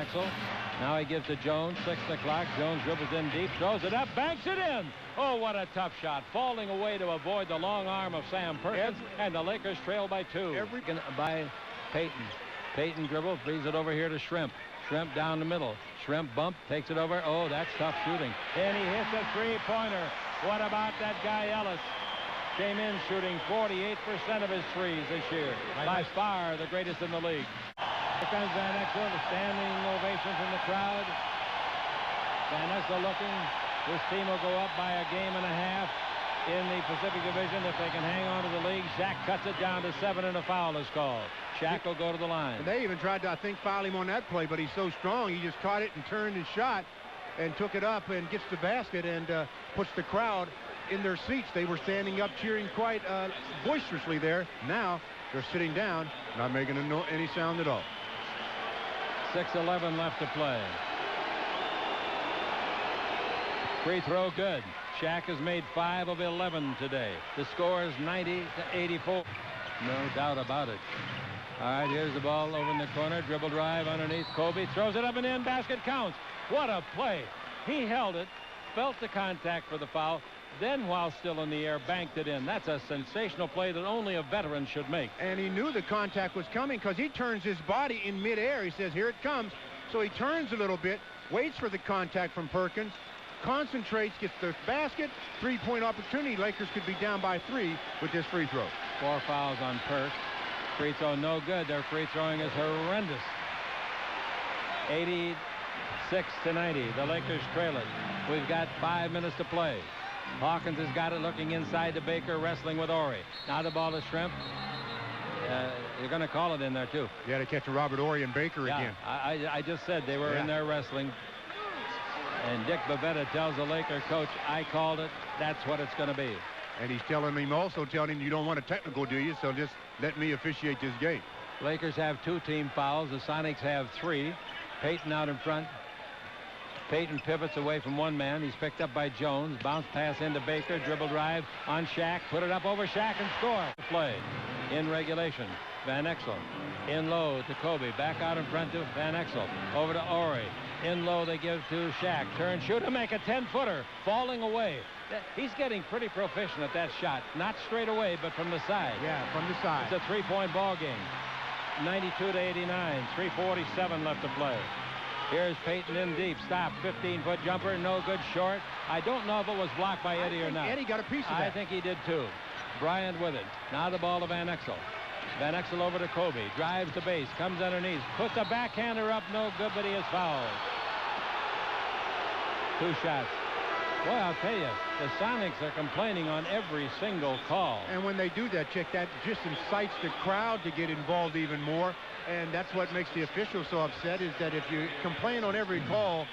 Exel. Now he gives to Jones. 6 o'clock. Jones dribbles in deep, throws it up, banks it in. Oh, what a tough shot. Falling away to avoid the long arm of Sam Perkins, and the Lakers trail by 2. By Payton. Payton dribbles, brings it over here to Shrimp. Shrimp down the middle. Shrimp bump, takes it over. Oh, that's tough shooting. And he hits a three-pointer. What about that guy Ellis? Came in shooting 48% of his threes this year. By far the greatest in the league. Here comes Van Exel, a standing ovation from the crowd. Van Exel looking. This team will go up by a game and a half in the Pacific Division if they can hang on to the lead. Shaq cuts it down to 7 and a foul is called. Shaq will go to the line. And they even tried to, I think, foul him on that play, but he's so strong, he just caught it and turned and shot and took it up and gets the basket and puts the crowd in their seats. They were standing up cheering quite boisterously there. Now they're sitting down, not making any sound at all. 6:11 left to play. Free throw good. Shaq has made 5 of 11 today. The score is 90-84. No doubt about it. All right, here's the ball over in the corner. Dribble drive underneath. Kobe throws it up and in. Basket counts. What a play. He held it, felt the contact for the foul, then while still in the air, banked it in. That's a sensational play that only a veteran should make. And he knew the contact was coming because he turns his body in midair. He says, here it comes. So he turns a little bit, waits for the contact from Perkins, concentrates, gets the basket, three-point opportunity. Lakers could be down by 3 with this free throw. 4 fouls on Perk. Free throw no good. Their free throwing is horrendous. 86-90. The Lakers trail it. We've got 5 minutes to play. Hawkins has got it looking inside to Baker, wrestling with Horry. Now the ball to Shrimp. You're going to call it in there, too. Yeah, to catch a Robert Horry and Baker again. I just said they were in there wrestling. And Dick Bavetta tells the Laker coach, I called it. That's what it's going to be. And he's telling him, you don't want a technical, do you? So just let me officiate this game. Lakers have 2 team fouls. The Sonics have 3. Payton out in front. Payton pivots away from one man. He's picked up by Jones. Bounce pass into Baker. Dribble drive on Shaq. Put it up over Shaq and score. Play in regulation. Van Exel in low to Kobe. Back out in front to Van Exel. Over to Horry. In low they give to Shaq. Turn, shoot, and make a 10-footer. Falling away. He's getting pretty proficient at that shot. Not straight away, but from the side. Yeah, from the side. It's a 3-point ball game. 92-89. 3:47 left to play. Here's Payton in deep. Stop. 15-foot jumper. No good short. I don't know if it was blocked by Eddie or not. Eddie got a piece of that. I think he did too. Bryant with it. Now the ball to Van Exel. Van Exel over to Kobe. Drives the base. Comes underneath. Puts a backhander up. No good, but he is fouled. 2 shots. Boy, I'll tell you, the Sonics are complaining on every single call. And when they do that, Chick, that just incites the crowd to get involved even more. And that's what makes the officials so upset, is that if you complain on every call,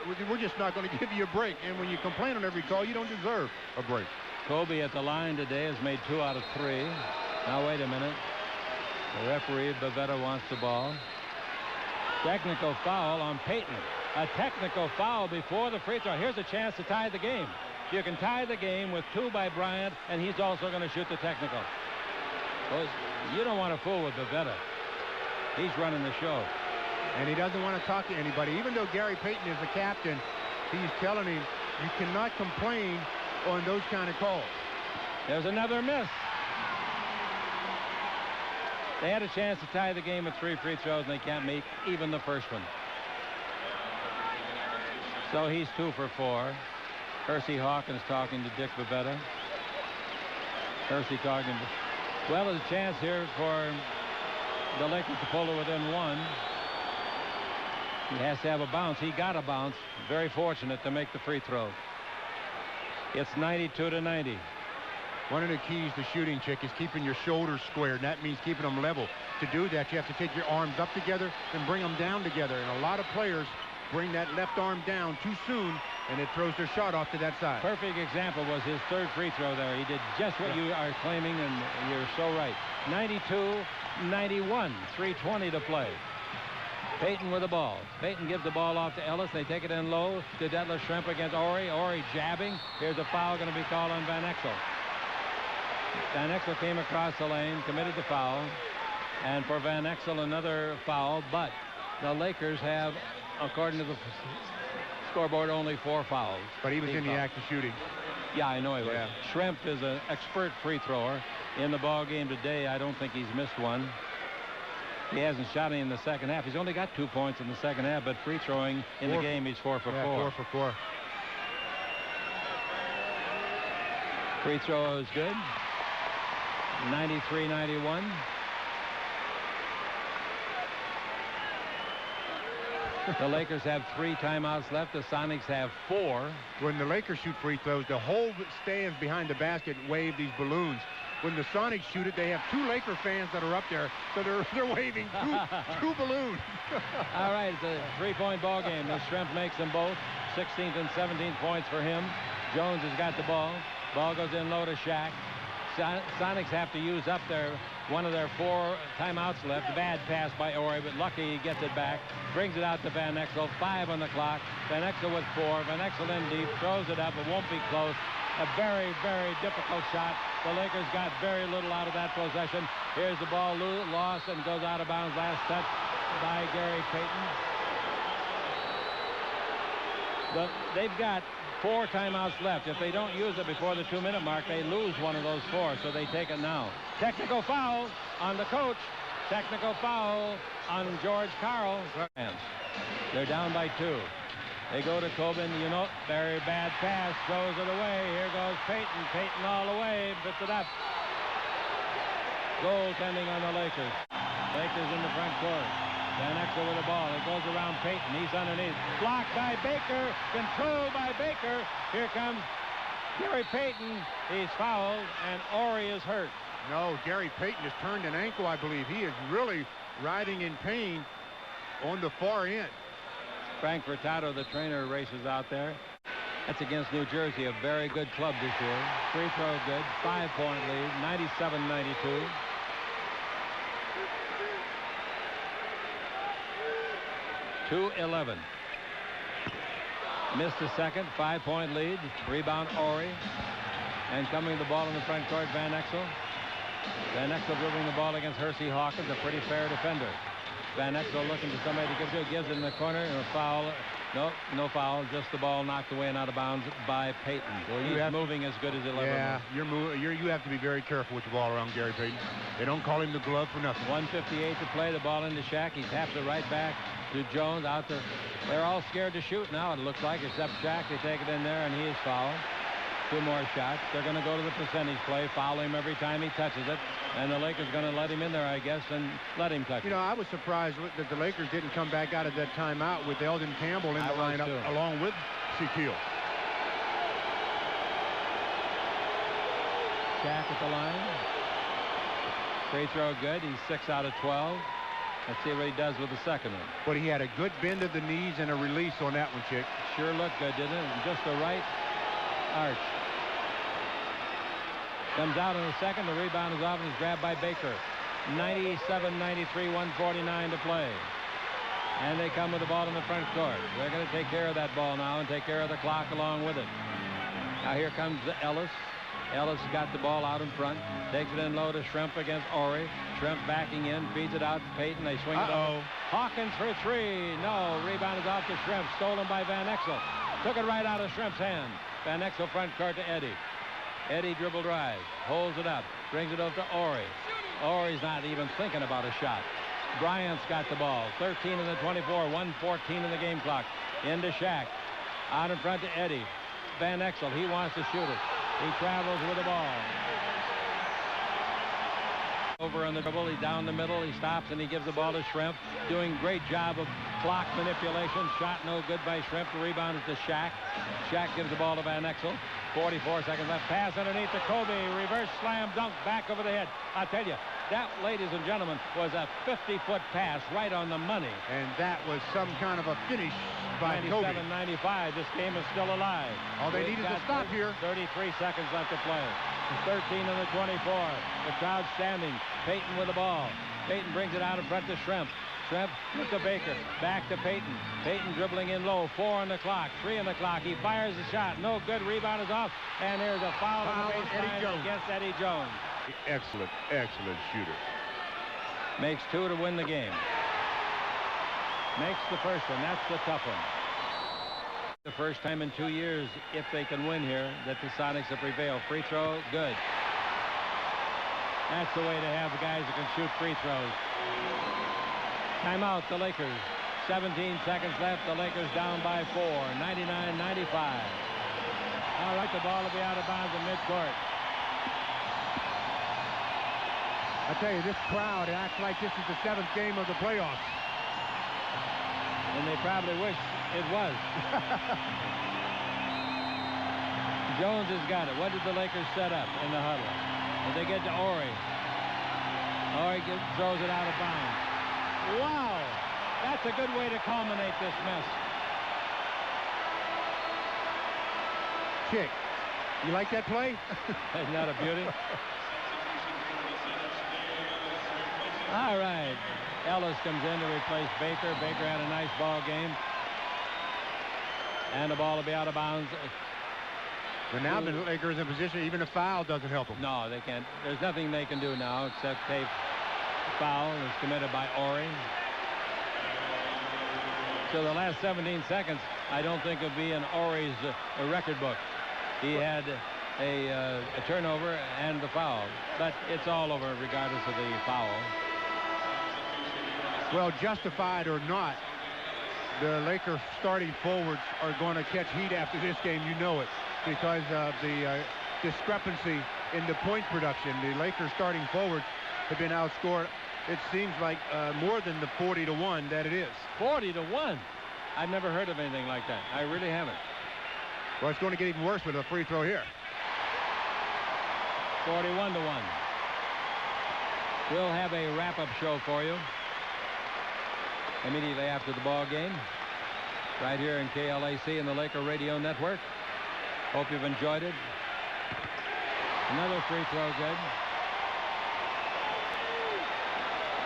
we're just not going to give you a break. And when you complain on every call, you don't deserve a break. Kobe at the line today has made 2 out of 3. Now, wait a minute. The referee, Bavetta, wants the ball. Technical foul on Payton. A technical foul before the free throw. Here's a chance to tie the game. You can tie the game with 2 by Bryant, and he's also going to shoot the technical. Well, you don't want to fool with Bavetta. He's running the show. And he doesn't want to talk to anybody. Even though Gary Payton is the captain, he's telling him, you cannot complain on those kind of calls. There's another miss. They had a chance to tie the game with 3 free throws, and they can't make even the first one. So he's 2 for 4. Hersey Hawkins talking to Dick Bavetta. Hersey talking to... Well, there's a chance here for the Lakers to pull it within 1. He has to have a bounce. He got a bounce. Very fortunate to make the free throw. It's 92-90. One of the keys to shooting, Chick, is keeping your shoulders squared, and that means keeping them level. To do that, you have to take your arms up together and bring them down together. And a lot of players bring that left arm down too soon, and it throws their shot off to that side. Perfect example was his 3rd free throw there. He did just what you are claiming, and you're so right. 92-91, 3:20 to play. Payton with the ball. Payton gives the ball off to Ellis. They take it in low to Detlef Schrempf against Horry. Horry jabbing. Here's a foul going to be called on Van Exel. Van Exel came across the lane, committed the foul. And for Van Exel, another foul, but the Lakers have, according to the scoreboard, only 4 fouls. But he was in the act of shooting. Yeah, I know he was. Schrempf is an expert free thrower in the ball game today. I don't think he's missed one. He hasn't shot any in the second half. He's only got 2 points in the second half, but free throwing in the game, he's 4 for 4. 4 for 4. Free throw is good. 93-91. The Lakers have 3 timeouts left. The Sonics have 4. When the Lakers shoot free throws, the whole stands behind the basket wave these balloons. When the Sonics shoot it, they have 2 Laker fans that are up there, so they're waving 2 balloons. All right, it's a 3-point ball game. The Schrempf makes them both. 16th and 17th points for him. Jones has got the ball. Ball goes in low to Shaq. Sonics have to use up one of their 4 timeouts left. A bad pass by Horry, but lucky he gets it back. Brings it out to Van Exel. 5 on the clock. Van Exel with 4. Van Exel in deep. Throws it up. It won't be close. A very, very difficult shot. The Lakers got very little out of that possession. Here's the ball lost and goes out of bounds. Last touch by Gary Payton. They've got 4 timeouts left. If they don't use it before the 2-minute mark, they lose one of those 4, so they take it now. Technical foul on the coach. Technical foul on George Karl. They're down by 2. They go to Coben. Very bad pass. Throws it away. Here goes Payton. Payton all the way. Puts it up. Goaltending on the Lakers. Lakers in the front court. Van Exel with the ball. It goes around Payton. He's underneath. Blocked by Baker. Controlled by Baker. Here comes Gary Payton. He's fouled, and Horry is hurt. No, Gary Payton has turned an ankle, I believe. He is really riding in pain on the far end. Frank Furtado, the trainer, races out there. That's against New Jersey, a very good club this year. Free throw good. 5-point lead. 97-92. .211. Missed a second. 5-point lead. Rebound Horry. And coming to the ball in the front court, Van Exel. Van Exel dribbling the ball against Hersey Hawkins, a pretty fair defender. Van Exel looking for somebody to give to. Gives it in the corner. And a foul. No foul. Just the ball knocked away and out of bounds by Payton. Well, he's moving as good as he'll ever move. You have to be very careful with the ball around Gary Payton. They don't call him the glove for nothing. 1:58 to play. The ball into Shaq. He taps it right back to Jones. They're all scared to shoot now, it looks like, except Shaq. They take it in there, and he is fouled. 2 more shots. They're going to go to the percentage play, foul him every time he touches it. And the Lakers going to let him in there, I guess, and let him touch it. I was surprised that the Lakers didn't come back out of that timeout with Eldon Campbell in the lineup along with Shaquille. Shaq at the line. Free throw good. He's 6 out of 12. Let's see what he does with the second one. But he had a good bend of the knees and a release on that one, Chick. Sure looked good, didn't it? And just the right arch. Comes out in the second. The rebound is off and is grabbed by Baker. 97-93, 1:49 to play. And they come with the ball in the front court. They're going to take care of that ball now and take care of the clock along with it. Now here comes Ellis. Ellis got the ball out in front. Takes it in low to Schrempf against Horry. Schrempf backing in. Feeds it out to Payton. They swing it over. Hawkins for 3. No. Rebound is off to Schrempf. Stolen by Van Exel. Took it right out of Schrempf's hand. Van Exel front court to Eddie. Eddie dribble drive. Holds it up. Brings it over to Horry. Horry's not even thinking about a shot. Bryant's got the ball. 13 in the 24. 1:14 in the game clock. Into Shaq. Out in front to Eddie. Van Exel. He wants to shoot it. He travels with the ball. Over on the dribble. He's down the middle. He stops and he gives the ball to Schrempf. Doing great job of clock manipulation. Shot no good by Schrempf. The rebound is to Shaq. Shaq gives the ball to Van Exel. 44 seconds left. Pass underneath to Kobe. Reverse slam dunk back over the head. I'll tell you, that, ladies and gentlemen, was a 50-foot pass right on the money. And that was some kind of a finish by Kobe. 97-95. This game is still alive. All they need is a stop here. 33 seconds left to play. 13 in the 24. The crowd standing. Payton with the ball. Payton brings it out in front to Schrempf. Schrempf with the Baker. Back to Payton. Payton dribbling in low. 4 on the clock. 3 on the clock. He fires the shot. No good. Rebound is off. And there's a foul on the baseline against Eddie Jones. Excellent, excellent shooter. Makes 2 to win the game. Makes the first one. That's the tough one. The first time in 2 years, if they can win here, that the Sonics have prevailed. Free throw, good. That's the way to have guys that can shoot free throws. Timeout, the Lakers. 17 seconds left. The Lakers down by 4. 99-95. All right, the ball will be out of bounds in midcourt. I tell you, this crowd acts like this is the 7th game of the playoffs. And they probably wish it was. Jones has got it. What did the Lakers set up in the huddle? And they get to Horry. Horry throws it out of bounds. Wow! That's a good way to culminate this mess. Chick, you like that play? Isn't that a beauty? All right. Ellis comes in to replace Baker. Baker had a nice ball game. And the ball will be out of bounds. But now the Lakers in position, even a foul doesn't help them. No, they can't. There's nothing they can do now except take foul is committed by Horry. So the last 17 seconds, I don't think it'll be in Horry's record book. He had a turnover and the foul. But it's all over regardless of the foul. Well, justified or not, the Lakers starting forwards are going to catch heat after this game. You know it, because of the discrepancy in the point production. The Lakers starting forwards have been outscored, it seems like, more than the 40-1 that it is. 40-1? I've never heard of anything like that. I really haven't. Well, it's going to get even worse with a free throw here. 41-1. We'll have a wrap-up show for you immediately after the ball game, right here in KLAC and the Laker Radio Network. Hope you've enjoyed it. Another free throw, good.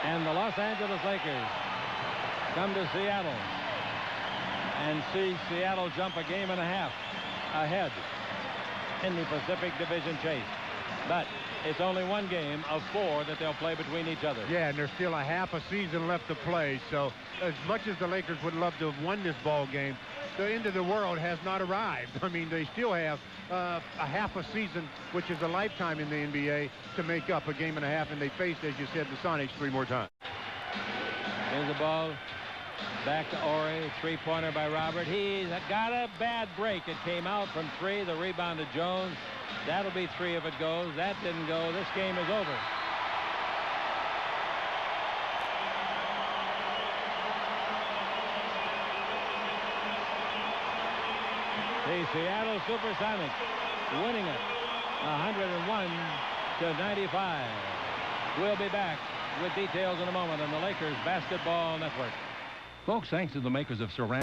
And the Los Angeles Lakers come to Seattle and see Seattle jump a game and a half ahead in the Pacific Division chase. But it's only one game of 4 that they'll play between each other. Yeah, and there's still a half a season left to play. So as much as the Lakers would love to have won this ball game, the end of the world has not arrived. I mean, they still have a half a season, which is a lifetime in the NBA, to make up a game and a half. And they face, as you said, the Sonics 3 more times. Here's the ball. Back to Horry. Three-pointer by Robert. He's got a bad break. It came out from 3. The rebound to Jones. That'll be 3 if it goes. That didn't go. This game is over. The Seattle Supersonics winning it 101-95. We'll be back with details in a moment on the Lakers Basketball Network. Folks, thanks to the makers of Ceramic